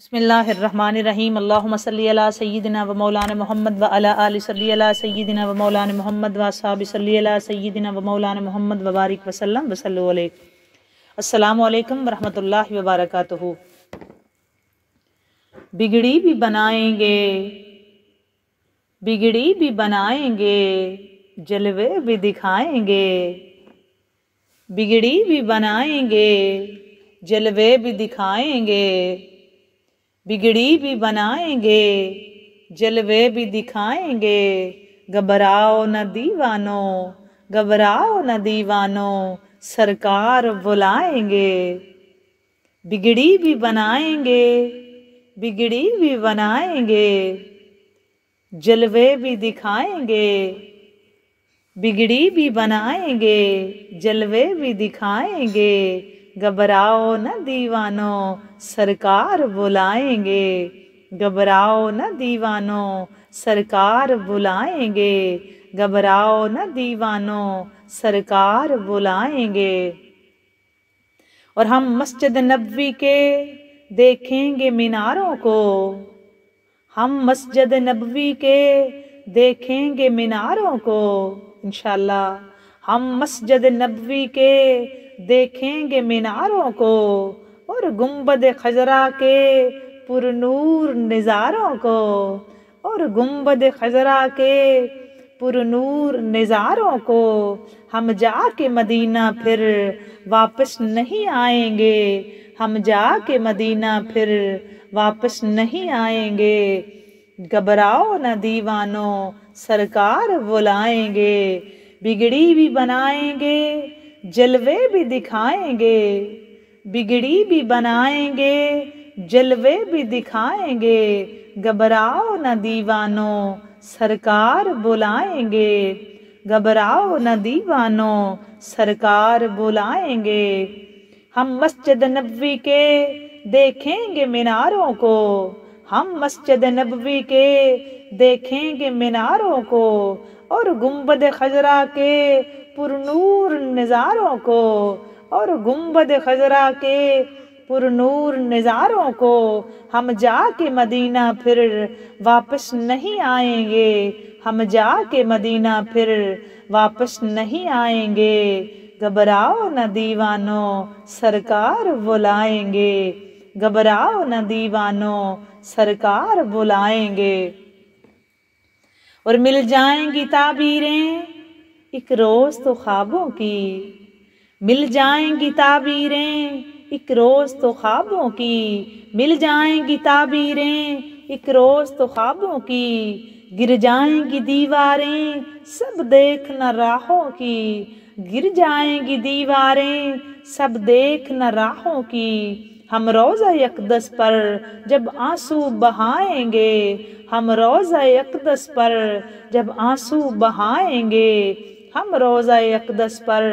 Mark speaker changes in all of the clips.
Speaker 1: بسم اللہ الرحمن الرحیم اللہم صلی علی سیدنا و مولانا محمد و علی آل صلی علی سیدنا و مولانا محمد و اصحاب صلی علی سیدنا و مولانا محمد و بارک وسلم وصلو علیہ۔ السلام علیکم ورحمۃ اللہ وبرکاتہ۔ بگڑی بھی بنائیں گے، بگڑی بھی بنائیں گے، جلوے بھی دکھائیں گے، بگڑی بھی بنائیں گے، جلوے بھی دکھائیں گے، بگڑی بھی بنائیں گے، جلوے بھی دکھائیں گے، گھبراؤ نہ دیوانو، گھبراؤ نہ دیوانو، سرکار بلائیں گے۔ بگڑی بھی بنائیں گے، بگڑی بھی بنائیں گے، جلوے بھی دکھائیں گے، بگڑی بھی بنائیں گے، جلوے بھی دکھائیں گے، گھبراؤ نہ دیوانو، سرکار بلائیں گے، گھبراؤ نہ دیوانو، سرکار بلائیں گے، گھبراؤ نہ دیوانو، سرکار بلائیں گے۔ اور ہم مسجد نبوی کے دیکھیں گے میناروں کو، ہم مسجد نبوی کے دیکھیں گے میناروں کو، انشاءاللہ ہم مسجد نبوی کے دیکھیں گے میناروں کو، اور گنبد خضرا کے پر نور نظاروں کو، اور گنبد خضرا کے پر نور نظاروں کو، ہم جا کے مدینہ پھر واپس نہیں آئیں گے، ہم جا کے مدینہ پھر واپس نہیں آئیں گے، گھبراؤ نہ دیوانو، سرکار بلائیں گے۔ بگڑی بھی بنائیں گے، جلوے بھی دکھائیں گے، بگڑی بھی بنائیں گے، جلوے بھی دکھائیں گے، گھبراؤ نہ دیوانو، سرکار بلائیں گے، گھبراؤ نہ دیوانو، سرکار بلائیں گے۔ ہم مسجد نبوی کے دیکھیں گے میناروں کو، ہم مسجد نبوی کے دیکھیں گے میناروں کو، اور گنبد خضرا کے پر نور نظاروں کو، اور گنبد خضرا کے پر نور نظاروں کو، ہم جا کے مدینہ پھر واپس نہیں آئیں گے، ہم جا کے مدینہ پھر واپس نہیں آئیں گے، گھبراؤ نہ دیوانو، سرکار بلائیں گے، گھبراؤ نہ دیوانو، سرکار بلائیں گے۔ اور مل جائیں گی تعبیریں ایک روز تو خوابوں کی، مل جائیں گی تعبیریں ایک روز تو خوابوں کی، مل جائیں گی تعبیریں ایک روز تو خوابوں کی، گر جائیں گی دیواریں سب دیکھنا راہوں کی، گر جائیں گی دیواریں سب دیکھنا راہوں کی، ہم روضہ اقدس پر جب آنسو بہائیں گے، ہم روضہ اقدس پر جب آنسو بہائیں گے، ہم روضہ اقدس پر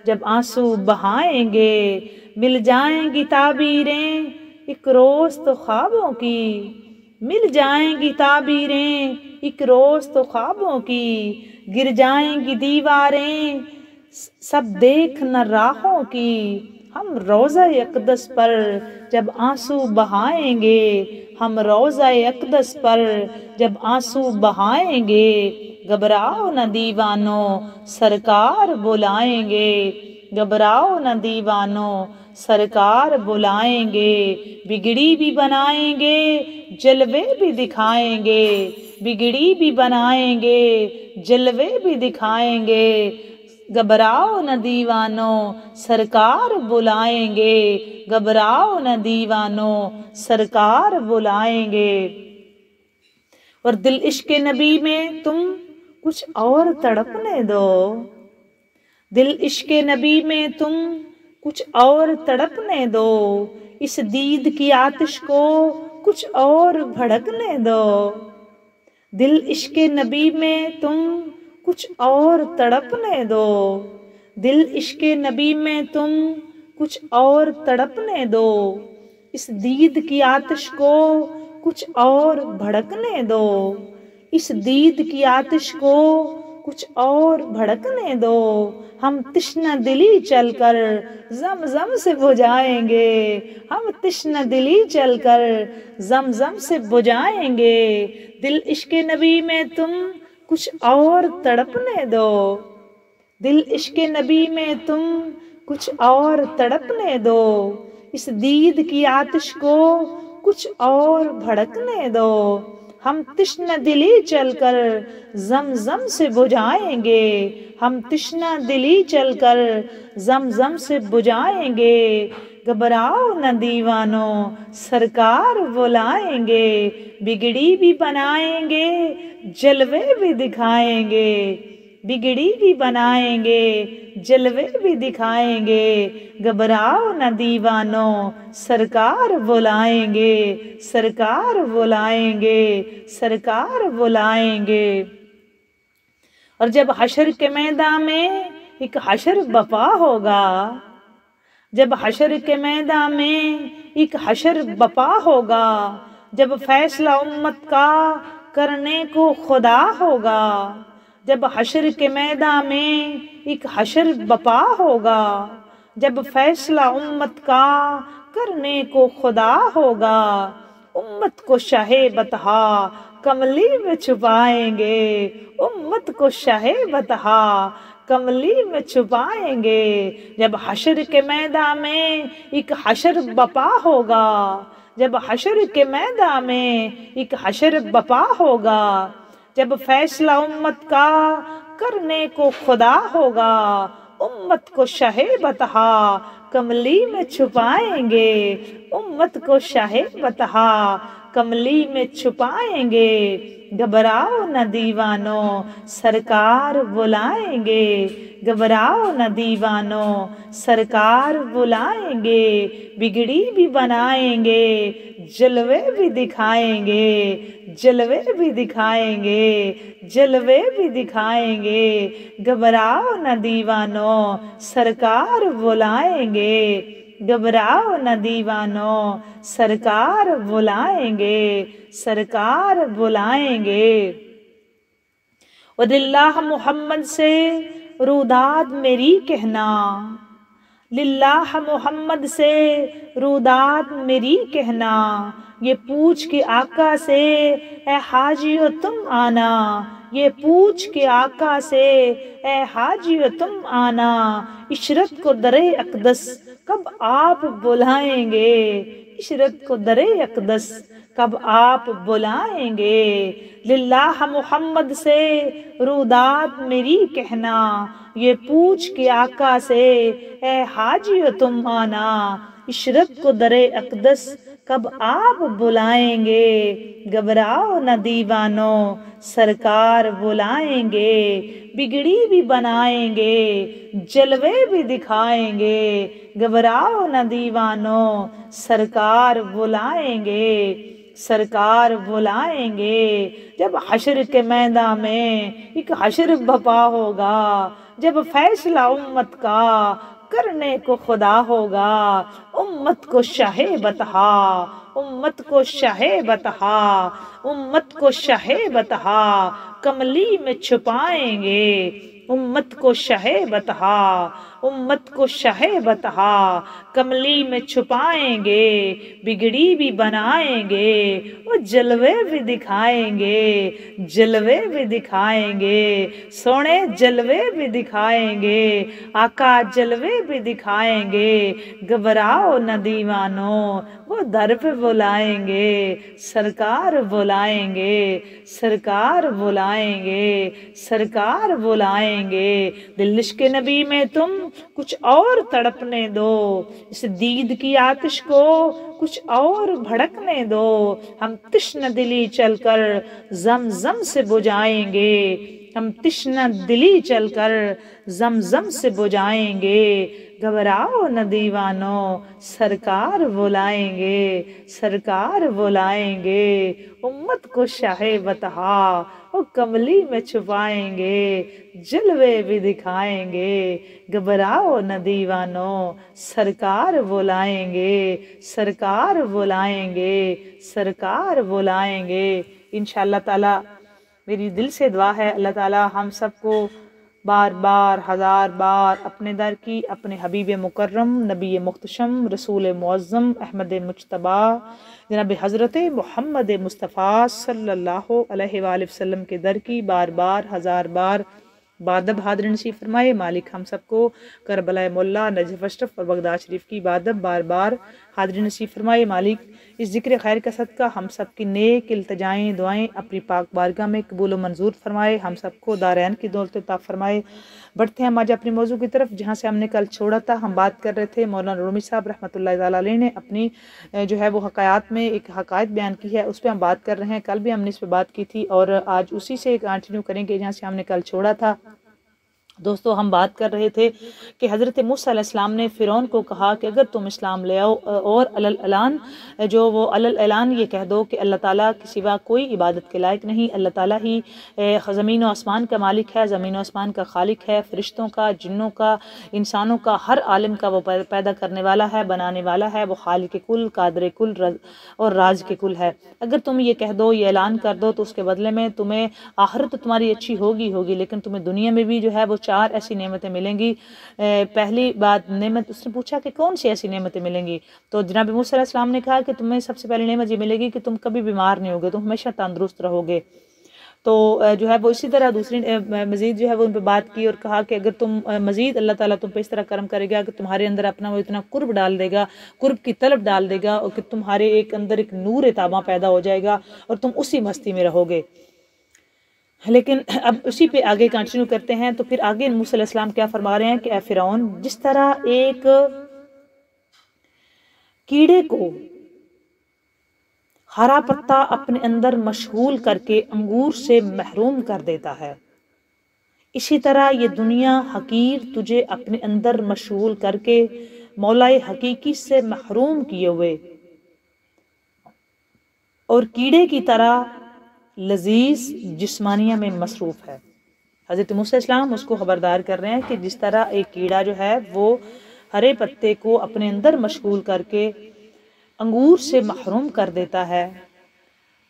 Speaker 1: جب آنسو بہائیں گے، مل جائیں گی تعبیریں ایک روز تو خوابوں کی، مل جائیں گی تعبیریں ایک روز تو خوابوں کی، گر جائیں گی دیواریں سب دیکھنا راہوں کی، ہم روضہ اقدس پر جب آنسو بہائیں گے، ہم روضہ اقدس پر جب آنسو بہائیں گے، گھبراؤ نہ دیوانو، سرکار بلائیں گے، گھبراؤ نہ دیوانو، سرکار بلائیں گے۔ بگڑی بھی بنائیں گے، جلوے بھی دکھائیں گے، بگڑی بھی بنائیں گے، جلوے بھی دکھائیں گے، گھبراؤ نہ دیوانو، سرکار بلائیں گے، گھبراؤ نہ دیوانو، سرکار بلائیں گے۔ اور دل عشق نبی میں تم کچھ اور تڑپنے دو، دل عشق نبی میں تم کچھ اور تڑپنے دو، اس دید کی آتش کو کچھ اور بھڑکنے دو، دل عشق نبی میں تم کچھ اور تڑپنے دو، دل عشق نبی میں تم کچھ اور تڑپنے دو، اس دید کی آتش کو کچھ اور بھڑکنے دو، اس دید کی آتش کو کچھ اور بھڑکنے دو، ہم تشنہ دلی چل کر زمزم سے بجھائیں گے، ہم تشنہ دلی چل کر زمزم سے بجھائیں گے، دل عشق نبی میں تم کچھ اور تڑپنے دو، دل عشق نبی میں تم کچھ اور تڑپنے دو، اس دید کی آتش کو کچھ اور بھڑکنے دو، ہم تشنہ دلی چل کر زمزم سے بجھائیں گے، ہم تشنہ دلی چل کر زمزم سے بجھائیں گے، گھبراؤ نہ دیوانو سرکار بلائیں گے، بگڑی بھی بنائیں گے جلوے بھی دکھائیں گے، بگڑی بھی بنائیں گے جلوے بھی دکھائیں گے، گھبراؤ نہ دیوانو سرکار بلائیں گے، سرکار بلائیں گے، سرکار بلائیں گے۔ اور جب حشر کے میدان میں ایک حشر بپا ہوگا، جب حشر کے میدان میں ایک حشر بپا ہوگا، جب فیصلہ امت کا کرنے کو خدا ہوگا، جب حشر کے میدان میں ایک حشر بپا ہوگا، جب فیصلہ امت کا کرنے کو خدا ہوگا، امت کو شاہ بطحا کملی میں چھپائیں گے، امت کو شاہ بطحا کملی میں چھپائیں گے، جب حشر کے میدان میں ایک حشر بپا ہوگا، جب حشر کے میدان میں ایک حشر بپا ہوگا، جب فیصلہ امت کا کرنے کو خدا ہوگا، امت کو شاہ بطحا کملی میں چھپائیں گے، امت کو شاہ بطحا کملی میں چھپائیں گے، گھبراؤ نہ دیوانو سرکار بلائیں گے، گھبراؤ نہ دیوانو سرکار بلائیں گے، بگڑی بھی بنائیں گے جلوے بھی دکھائیں گے، جلوے بھی دکھائیں گے، جلوے بھی دکھائیں گے، گھبراؤ نہ دیوانو سرکار بلائیں گے، گھبراؤ نہ دیوانو سرکار بلائیں گے، سرکار بلائیں گے۔ اور للہ محمد سے روداد میری کہنا، للہ محمد سے روداد میری کہنا، یہ پوچھ کے آقا سے اے حاجیو تم آنا، یہ پوچھ کے آقا سے اے حاجیو تم آنا، عشرت کو در اقدس کب آپ بلائیں گے، عشرت کو در اقدس کب آپ بلائیں گے، للہ محمد سے روداد میری کہنا، یہ پوچھ کے آقا سے اے حاجیو تم آنا، عشرت کو در اقدس کب آپ بلائیں گے، گھبراؤ نہ دیوانو سرکار بلائیں گے، بگڑی بھی بنائیں گے جلوے بھی دکھائیں گے، گھبراؤ نہ دیوانو سرکار بلائیں گے، سرکار بلائیں گے، جب حشر کے میدان میں ایک حشر بپا ہوگا، جب فیصلہ امت کا کرنے کو خدا ہوگا، امت کو شاہ بطحا، امت کو شاہ بطحا، امت کو شاہ بطحا کملی میں چھپائیں گے، امت کو شاہ بطحا، امت کو شاہ بطحا کملی میں چھپائیں گے، بگڑی بھی بنائیں گے وہ جلوے بھی دکھائیں گے، جلوے بھی دکھائیں گے، سونے جلوے بھی دکھائیں گے، آقا جلوے بھی دکھائیں گے، گھبراؤ نہ دیوانو وہ در پہ بلائیں گے، سرکار بلائیں گے، سرکار بلائیں گے، سرکار بلائیں گے، دل عشق نبی میں تم کچھ اور تڑپنے دو، اس دید کی آتش کو کچھ اور بھڑکنے دو، ہم تشنہ دلی چل کر زمزم سے بجھائیں گے، ہم تشنہ دلی چل کر زمزم سے بجھائیں گے، گھبراؤ نہ دیوانو سرکار بلائیں گے، سرکار بلائیں گے، امت کو شاہ بطحا وہ کملی میں چھپائیں گے، جلوے بھی دکھائیں گے، گھبراؤ نہ دیوانو سرکار بلائیں گے، سرکار بلائیں گے، سرکار بلائیں گے۔ انشاءاللہ تعالی میری دل سے دعا ہے اللہ تعالی ہم سب کو بار بار ہزار بار اپنے در کی اپنے حبیب مکرم نبی مختشم رسول معظم احمد مجتبی جناب حضرت محمد مصطفیٰ صلی اللہ علیہ وآلہ وسلم کے در کی بار بار ہزار بار بادب حاضر نصیب فرمائے۔ مالک ہم سب کو کربلا مولا نجف اشرف اور بغداد شریف کی بادب بار بار حاضر نصیب فرمائے۔ مالک اس ذکر خیر کا صدقہ ہم سب کی نیک التجائیں دعائیں اپنی پاک بارگاہ میں قبول و منظور فرمائے، ہم سب کو دارین کی دولت عطا فرمائے۔ بڑھتے ہیں ہم آج اپنی موضوع کی طرف، جہاں سے ہم نے کل چھوڑا تھا۔ ہم بات کر رہے تھے مولانا رومی صاحب رحمۃ اللہ تعالیٰ علیہ نے اپنی جو ہے وہ حکایات میں ایک حقائق بیان کی ہے، اس پہ ہم بات کر رہے ہیں۔ کل بھی ہم نے اس پہ بات کی تھی اور آج اسی سے کنٹینیو کریں گے جہاں سے ہم نے کل چھوڑا تھا۔ دوستو ہم بات کر رہے تھے کہ حضرت موسیٰ علیہ السلام نے فرعون کو کہا کہ اگر تم اسلام لے آؤ اور اعلان یہ کہہ دو کہ اللہ تعالیٰ کے سوا کوئی عبادت کے لائق نہیں، اللہ تعالیٰ ہی زمین و آسمان کا مالک ہے، زمین و آسمان کا خالق ہے، فرشتوں کا، جنوں کا، انسانوں کا، ہر عالم کا وہ پیدا کرنے والا ہے، بنانے والا ہے، وہ خالق کل، قادر کل اور راز کے کل ہے۔ اگر تم یہ کہہ دو، یہ اعلان کر دو تو اس کے بدلے میں تمہیں آخرت تو تمہاری اچھی ہوگی لیکن تمہیں دنیا میں بھی جو ہے وہ 4 ایسی نعمتیں ملیں گی۔ پہلی بات نعمت، اس نے پوچھا کہ کون سی ایسی نعمتیں ملیں گی؟ تو جناب موسیٰ علیہ السلام نے کہا کہ تمہیں سب سے پہلی نعمت یہ ملے گی کہ تم کبھی بیمار نہیں ہوگے، تم ہمیشہ تندرست رہو گے۔ تو جو ہے وہ اسی طرح دوسری مزید جو ہے وہ ان پہ بات کی اور کہا کہ اگر تم مزید اللہ تعالیٰ تم پہ اس طرح کرم کرے گا کہ تمہارے اندر اپنا وہ اتنا قرب ڈال دے گا، قرب کی طلب ڈال دے گا اور کہ تمہارے ایک اندر ایک نور تاباں پیدا ہو جائے گا اور تم اسی مستی میں رہو گے۔ لیکن اب اسی پہ آگے کنٹینیو کرتے ہیں۔ تو پھر آگے موسیٰ علیہ السلام کیا فرما رہے ہیں کہ اے فرعون، جس طرح ایک کیڑے کو ہرا پتا اپنے اندر مشغول کر کے انگور سے محروم کر دیتا ہے، اسی طرح یہ دنیا حقیر تجھے اپنے اندر مشغول کر کے مولا حقیقی سے محروم کیے ہوئے اور کیڑے کی طرح لذیذ جسمانیہ میں مصروف ہے۔ حضرت موسیٰ علیہ السلام اس کو خبردار کر رہے ہیں کہ جس طرح ایک کیڑا جو ہے وہ ہرے پتے کو اپنے اندر مشغول کر کے انگور سے محروم کر دیتا ہے،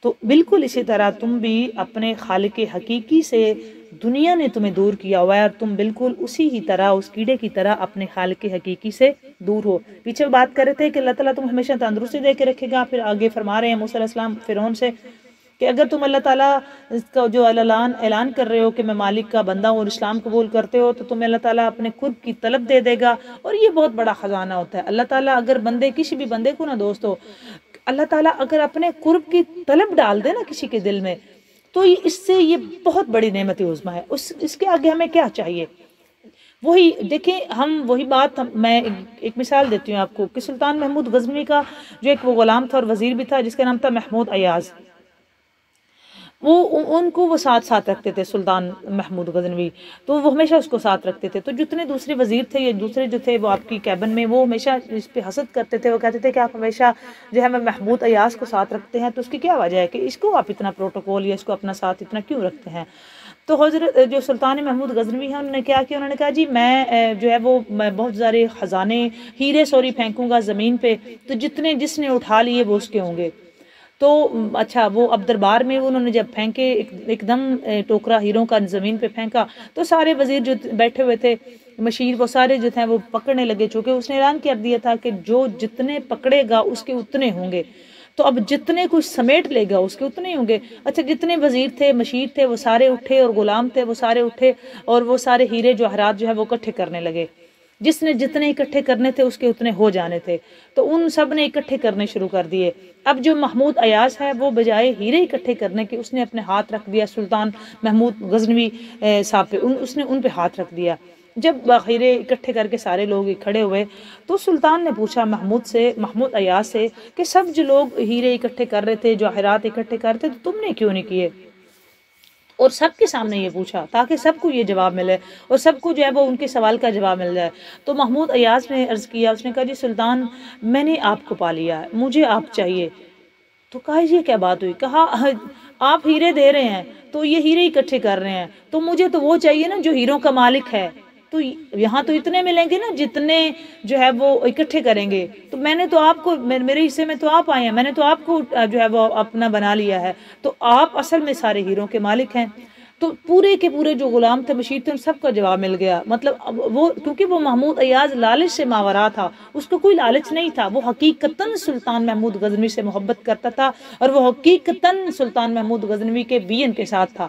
Speaker 1: تو بالکل اسی طرح تم بھی اپنے خالق حقیقی سے دنیا نے تمہیں دور کیا ہوا ہے اور تم بالکل اسی ہی طرح اس کیڑے کی طرح اپنے خالق حقیقی سے دور ہو۔ پیچھے بات کر رہے تھے کہ اللہ تعالیٰ تم ہمیشہ تندرستی دے کے رکھے گا، پھر آگے فرما رہے ہیں موسیٰ علیہ السلام فرعون سے کہ اگر تم اللہ تعالیٰ کا جو اعلان کر رہے ہو کہ میں مالک کا بندہ ہوں اور اسلام قبول کرتے ہو تو تمہیں اللہ تعالیٰ اپنے قرب کی طلب دے دے گا، اور یہ بہت بڑا خزانہ ہوتا ہے۔ اللہ تعالیٰ اگر کسی بھی بندے کو نا دوستو، اللہ تعالیٰ اگر اپنے قرب کی طلب ڈال دے نا کسی کے دل میں تو اس سے یہ بہت بڑی نعمت عظمیٰ ہے۔ اس کے آگے ہمیں کیا چاہیے؟ وہی دیکھیں، ہم وہی بات میں ایک مثال دیتی ہوں آپ کو کہ سلطان محمود غزنوی کا جو ایک وہ غلام تھا اور وزیر بھی تھا جس کا نام تھا محمود ایاز، ان کو وہ ساتھ رکھتے تھے سلطان محمود غزنوی، تو وہ ہمیشہ اس کو ساتھ رکھتے تھے۔ تو جتنے دوسرے وزیر تھے یا دوسرے جو تھے وہ آپ کی کیبن میں، وہ ہمیشہ اس پہ حسد کرتے تھے، وہ کہتے تھے کہ آپ ہمیشہ جو ہے محمود ایاز کو ساتھ رکھتے ہیں، تو اس کی کیا وجہ ہے کہ اس کو آپ اتنا پروٹوکول یا اس کو اپنا ساتھ اتنا کیوں رکھتے ہیں؟ تو حضرت جو سلطان محمود غزنوی ہیں انہوں نے کیا کیا، انہوں نے کہا جی میں جو ہے وہ بہت سارے خزانے ہیرے سوری پھینکوں گا زمین پہ، تو جس نے اٹھا لیے وہ اس کے ہوں گے۔ تو اچھا، وہ اب دربار میں انہوں نے جب پھینکے ایک دم ٹوکرا ہیروں کا زمین پہ پھینکا تو سارے وزیر جو بیٹھے ہوئے تھے مشیر، وہ سارے جو تھے وہ پکڑنے لگے، چونکہ اس نے اعلان کر دیا تھا کہ جو جتنے پکڑے گا اس کے اتنے ہوں گے، تو اب جتنے کچھ سمیٹ لے گا اس کے اتنے ہوں گے۔ اچھا، جتنے وزیر تھے، مشیر تھے، وہ سارے اٹھے اور غلام تھے وہ سارے اٹھے اور وہ سارے ہیرے جواہرات جو ہے وہ اکٹھے کرنے لگے، جس نے جتنے اکٹھے کرنے تھے اس کے اتنے ہو جانے تھے، تو ان سب نے اکٹھے کرنے شروع کر دیے۔ اب جو محمود ایاز ہے وہ بجائے ہیرے اکٹھے کرنے کے اس نے اپنے ہاتھ رکھ دیا سلطان محمود غزنوی صاحب پہ، اس نے ان پہ ہاتھ رکھ دیا۔ جب ہیرے اکٹھے کر کے سارے لوگ کھڑے ہوئے تو سلطان نے پوچھا محمود ایاز سے کہ سب جو لوگ ہیرے اکٹھے کر رہے تھے، جواہرات اکٹھے کر رہے تھے، تو تم نے کیوں نہیں کیے؟ اور سب کے سامنے یہ پوچھا تاکہ سب کو یہ جواب ملے اور سب کو جو ہے وہ ان کے سوال کا جواب مل جائے۔ تو محمود ایاز نے عرض کیا، اس نے کہا جی سلطان، میں نے آپ کو پا لیا ہے، مجھے آپ چاہیے۔ تو کہا یہ کیا بات ہوئی؟ کہا آپ ہیرے دے رہے ہیں تو یہ ہیرے اکٹھے کر رہے ہیں، تو مجھے تو وہ چاہیے نا جو ہیروں کا مالک ہے، تو یہاں تو اتنے ملیں گے نا جتنے جو ہے وہ اکٹھے کریں گے، تو میں نے تو آپ کو، میرے حصے میں تو آپ آئے ہیں، میں نے تو آپ کو جو ہے وہ اپنا بنا لیا ہے، تو آپ اصل میں سارے ہیروں کے مالک ہیں۔ تو پورے کے پورے جو غلام تھے مشیر تھے ان سب کا جواب مل گیا. مطلب وہ کیونکہ وہ محمود ایاز لالچ سے ماورا تھا، اس کو کوئی لالچ نہیں تھا، وہ حقیقتاً سلطان محمود غزنوی سے محبت کرتا تھا اور وہ حقیقتاً سلطان محمود غزنوی کے وین کے ساتھ تھا.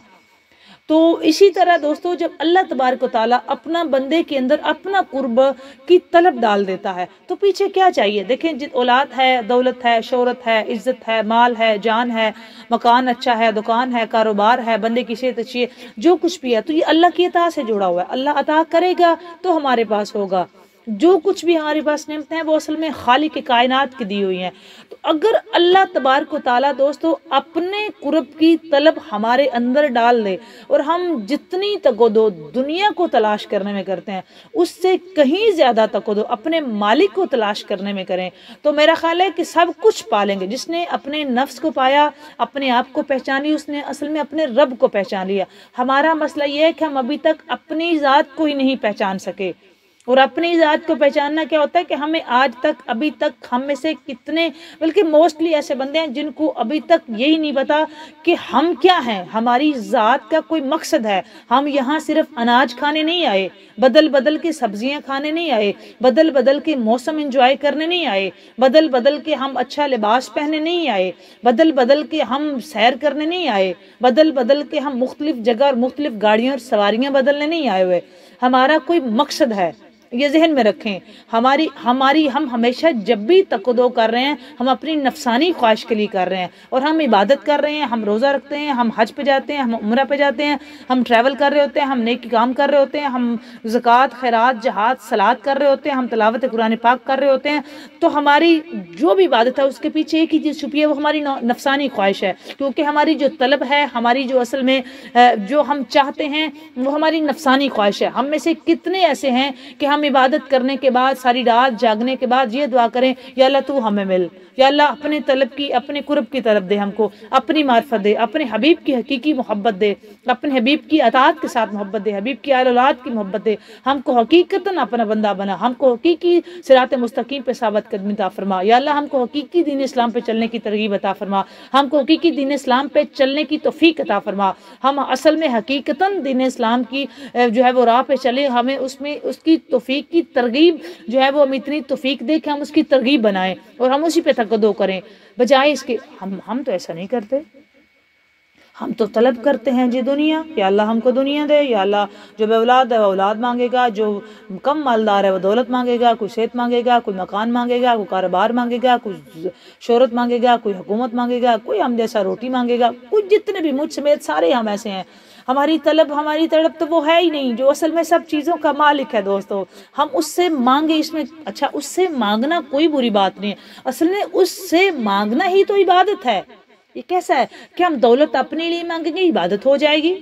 Speaker 1: تو اسی طرح دوستو جب اللہ تبارک و تعالیٰ اپنا بندے کے اندر اپنا قرب کی طلب ڈال دیتا ہے تو پیچھے کیا چاہیے. دیکھیں اولاد ہے، دولت ہے، شہرت ہے، عزت ہے، مال ہے، جان ہے، مکان اچھا ہے، دکان ہے، کاروبار ہے، بندے کی صحت اچھی ہے، جو کچھ بھی ہے تو یہ اللہ کی عطا سے جڑا ہوا ہے. اللہ عطا کرے گا تو ہمارے پاس ہوگا. جو کچھ بھی ہمارے پاس نعمتیں ہیں وہ اصل میں خالق کائنات کی دی ہوئی ہیں. تو اگر اللہ تبارک و تعالیٰ دوستو اپنے قرب کی طلب ہمارے اندر ڈال دے اور ہم جتنی تقدو دنیا کو تلاش کرنے میں کرتے ہیں اس سے کہیں زیادہ تقدو اپنے مالک کو تلاش کرنے میں کریں تو میرا خیال ہے کہ سب کچھ پالیں گے. جس نے اپنے نفس کو پایا، اپنے آپ کو پہچانی، اس نے اصل میں اپنے رب کو پہچان لیا. ہمارا مسئلہ یہ ہے کہ ہم ابھی تک اپنی ذات کو ہی نہیں پہچان سکے. اور اپنی ذات کو پہچاننا کیا ہوتا ہے کہ ہمیں آج تک ابھی تک ہم میں سے کتنے بلکہ موسٹلی ایسے بندے ہیں جن کو ابھی تک یہی نہیں پتا کہ ہم کیا ہیں، ہماری ذات کا کوئی مقصد ہے. ہم یہاں صرف اناج کھانے نہیں آئے، بدل بدل کے سبزیاں کھانے نہیں آئے، بدل بدل کے موسم انجوائے کرنے نہیں آئے، بدل بدل کے ہم اچھا لباس پہننے نہیں آئے، بدل بدل کے ہم سیر کرنے نہیں آئے، بدل بدل کے ہم مختلف جگہ اور مختلف گاڑیاں اور سواریاں بدلنے نہیں آئے ہوئے. ہمارا کوئی مقصد ہے، یہ ذہن میں رکھیں. ہم ہمیشہ جب بھی تقدو کر رہے ہیں ہم اپنی نفسانی خواہش کے لیے کر رہے ہیں اور ہم عبادت کر رہے ہیں، ہم روزہ رکھتے ہیں، ہم حج پہ جاتے ہیں، ہم عمرہ پہ جاتے ہیں، ہم ٹریول کر رہے ہوتے ہیں، ہم نیکی کام کر رہے ہوتے ہیں، ہم زکوٰۃ، خیرات، جہاد، صلات کر رہے ہوتے ہیں، ہم تلاوت قرآن پاک کر رہے ہوتے ہیں. تو ہماری جو بھی عبادت ہے اس کے پیچھے ایک ہی چیز چھپی ہے، وہ ہماری نفسانی خواہش ہے. کیونکہ ہماری جو طلب ہے، ہماری جو اصل میں جو ہم چاہتے ہیں وہ ہماری نفسانی خواہش ہے. ہم میں سے کتنے ایسے ہیں کہ ہم عبادت کرنے کے بعد ساری رات جاگنے کے بعد یہ دعا کریں یا اللہ تو ہمیں مل، یا اللہ اپنے طلب کی، اپنے قرب کی طرف دے، ہم کو اپنی معرفت دے، اپنے حبیب کی حقیقی محبت دے، اپنے حبیب کی اطاعت کے ساتھ محبت دے، حبیب کی آل اولاد کی محبت دے، ہم کو حقیقتاً اپنا بندہ بنا، ہم کو حقیقی صراط مستقیم پہ ثابت قدمی عطا فرما. یا اللہ ہم کو حقیقی دین اسلام پہ چلنے کی ترغیب عطا فرما، ہم کو حقیقی دین اسلام پہ چلنے کی توفیق عطا فرما. ہم اصل میں حقیقتاً دین اسلام کی جو ہے وہ راہ پہ چلے، ہمیں اس میں اس کی توفیق کی ترغیب جو ہے وہ ہم اتنی توفیق دے کہ ہم اس کی ترغیب بنائیں اور ہم اسی پہ تقدو کریں، بجائے اس کے ہم تو ایسا نہیں کرتے. ہم تو طلب کرتے ہیں جی دنیا، یا اللہ ہم کو دنیا دے، یا اللہ جو بے اولاد ہے وہ اولاد مانگے گا، جو کم مالدار ہے وہ دولت مانگے گا، کوئی صحت مانگے گا، کوئی مکان مانگے گا، کوئی کاروبار مانگے گا، کوئی شہرت مانگے گا، کوئی حکومت مانگے گا، کوئی ہم جیسا روٹی مانگے گا، کوئی جتنے بھی مجھ سمیت سارے ہم ایسے ہیں. ہماری طلب تو وہ ہے ہی نہیں جو اصل میں سب چیزوں کا مالک ہے. دوستو ہم اس سے مانگے، اس میں اچھا اس سے مانگنا کوئی بری بات نہیں ہے، اصل میں اس سے مانگنا ہی تو عبادت ہے. یہ کیسا ہے کہ ہم دولت اپنے لیے مانگیں گے عبادت ہو جائے گی؟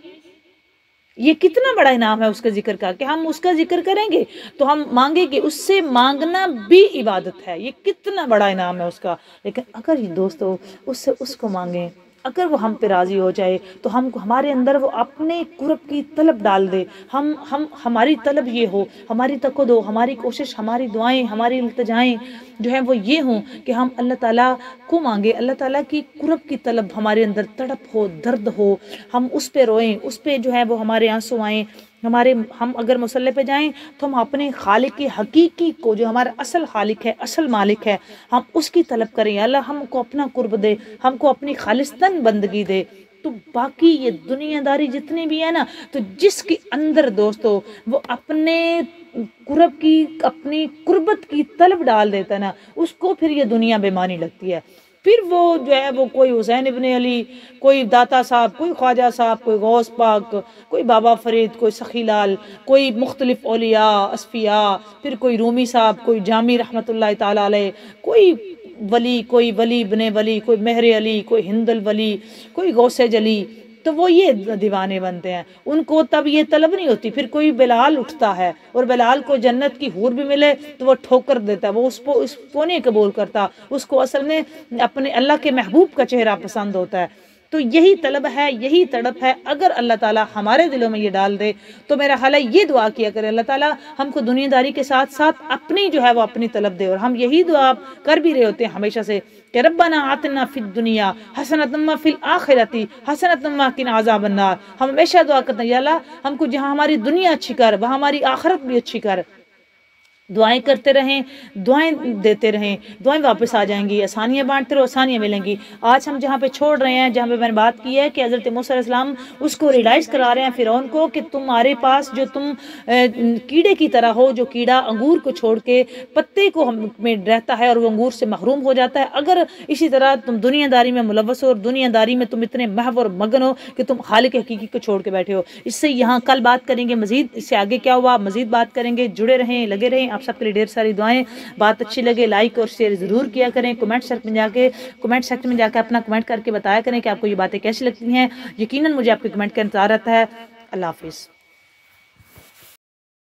Speaker 1: یہ کتنا بڑا انعام ہے اس کا ذکر کا کہ ہم اس کا ذکر کریں گے تو ہم مانگیں گے، اس سے مانگنا بھی عبادت ہے. یہ کتنا بڑا انعام ہے اس کا. لیکن اگر یہ دوستو اس سے اس کو مانگیں، اگر وہ ہم پہ راضی ہو جائے تو ہم کو ہمارے اندر وہ اپنے قرب کی طلب ڈال دے، ہماری طلب یہ ہو، ہماری تقدو، ہماری کوشش، ہماری دعائیں، ہماری التجائیں جو ہیں وہ یہ ہوں کہ ہم اللہ تعالیٰ کو مانگے، اللہ تعالیٰ کی قرب کی طلب ہمارے اندر تڑپ ہو، درد ہو، ہم اس پہ روئیں، اس پہ جو ہے وہ ہمارے آنسو آئیں. ہم اگر مصلی پہ جائیں تو ہم اپنے خالق کی حقیقی کو، جو ہمارا اصل خالق ہے، اصل مالک ہے، ہم اس کی طلب کریں. اللہ ہم کو اپنا قرب دے، ہم کو اپنی خالصتاً بندگی دے. تو باقی یہ دنیا داری جتنے بھی ہے نا، تو جس کے اندر دوستو وہ اپنے قرب کی، اپنی قربت کی طلب ڈال دیتا ہے نا، اس کو پھر یہ دنیا بیمانی لگتی ہے. پھر وہ جو ہے وہ کوئی حسین ابن علی، کوئی داتا صاحب، کوئی خواجہ صاحب، کوئی غوث پاک، کوئی بابا فرید، کوئی سخی لال، کوئی مختلف اولیاء، اصفیاء، پھر کوئی رومی صاحب، کوئی جامی رحمۃ اللہ تعالیٰ علیہ، کوئی ولی ابن ولی، کوئی مہر علی، کوئی ہند الولی، کوئی غوث جلی. تو وہ یہ دیوانے بنتے ہیں، ان کو تب یہ طلب نہیں ہوتی. پھر کوئی بلال اٹھتا ہے اور بلال کو جنت کی حور بھی ملے تو وہ ٹھوکر دیتا ہے، وہ اس کو نہیں قبول کرتا، اس کو اصل میں اپنے اللہ کے محبوب کا چہرہ پسند ہوتا ہے. تو یہی طلب ہے، یہی تڑپ ہے. اگر اللہ تعالیٰ ہمارے دلوں میں یہ ڈال دے تو میرا خیال ہے یہ دعا کیا کرے اللہ تعالیٰ ہم کو دنیا داری کے ساتھ ساتھ اپنی جو ہے وہ اپنی طلب دے. اور ہم یہی دعا کر بھی رہے ہوتے ہیں ہمیشہ سے کہ ربنا آتنا فی الدنیا حسنۃ وفی الآخرۃ حسنۃ وقنا عذاب النار. ہم ہمیشہ دعا کرتے ہیں یا اللہ ہم کو جہاں ہماری دنیا اچھی کر وہاں ہماری آخرت بھی اچھی کر. دعائیں کرتے رہیں، دعائیں دیتے رہیں، دعائیں واپس آ جائیں گی. آسانیاں بانٹتے رہو، آسانیاں ملیں گی. آج ہم جہاں پہ چھوڑ رہے ہیں، جہاں پہ میں نے بات کی ہے کہ حضرت موسیٰ علیہ السلام اس کو ریلائز کرا رہے ہیں فرعون کو کہ تمہارے پاس جو تم کیڑے کی طرح ہو، جو کیڑا انگور کو چھوڑ کے پتے کو میں رہتا ہے اور وہ انگور سے محروم ہو جاتا ہے، اگر اسی طرح تم دنیا داری میں ملوث ہو اور دنیا داری میں تم اتنے محو اور مگن ہو کہ تم خالق حقیقی کو چھوڑ کے بیٹھے ہو. اس سے یہاں کل بات کریں گے مزید، اس سے آگے کیا ہوا مزید بات کریں گے. جڑے رہیں، لگے رہیں. آپ سب کے لیے ڈھیر ساری دعائیں. بات اچھی لگے لائک اور شیئر ضرور کیا کریں. کمنٹ سیکشن میں جا کے اپنا کمنٹ کر کے بتایا کریں کہ آپ کو یہ باتیں کیسی لگتی ہیں. یقیناً مجھے آپ کے کمنٹ کا انتظار رہتا ہے. اللہ حافظ.